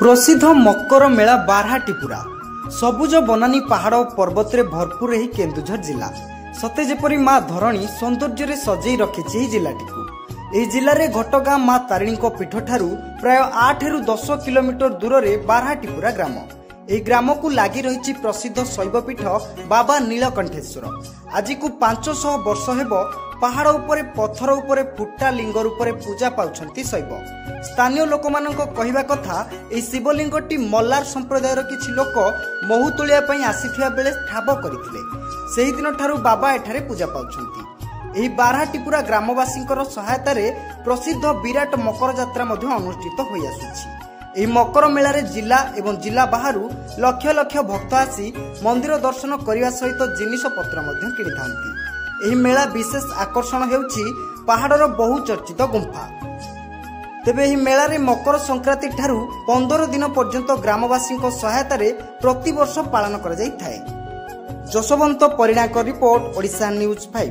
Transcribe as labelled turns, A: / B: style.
A: प्रसिद्ध मकर मेला बारहाटीपुरा सबुज बनानी पहाड़ और पर्वत रे भरपूर ही केन्दुझर जिला सते जेपरी माँ धरणी सौंदर्य सजई रखी जिलाटी जिले में घटगाँ माँ तारिणी पीठ ठारू प्राय 8 ରୁ 10 किलोमीटर दूर में बारहाटीपुरा ग्राम। यह ग्राम को लगी रही प्रसिद्ध शैवपीठ बाबा नीलकंठेश्वर। आज को 500 वर्ष हेब पहाड़ उपरे पत्थर उपरे फुटा लिंग रूप पूजा पाउछंती शैव। स्थानीय लोक कहवा कथा शिवलिंगटी मल्लार संप्रदायर किछि लोक महु तोलिया आसीथिबा बेले ठाब करथिले। सेही दिन ठारू बाबा एठारे पूजा पाउछंती। एही बारहाटीपुरा ग्रामवासी सहायतार प्रसिद्ध विराट मकर यात्रा अनुष्ठित होई आसुछि। एही मकर मेला जिला एवं जिला बाहरु लक्ष लक्ष भक्त आसी मंदिर दर्शन करने सहित जिनिष पत्र किणी थांती। एही मेला विशेष आकर्षण हेउछि पहाड़र बहु चर्चित गुंफा। तेबे एही मेला रे मकर संक्रांति ठारू 15 दिन पर्यंत ग्रामवासी सहायतार प्रतिवर्ष पालन करा जाय थाए। जसवंत परिणाम रिपोर्ट ओडिशा न्यूज 5।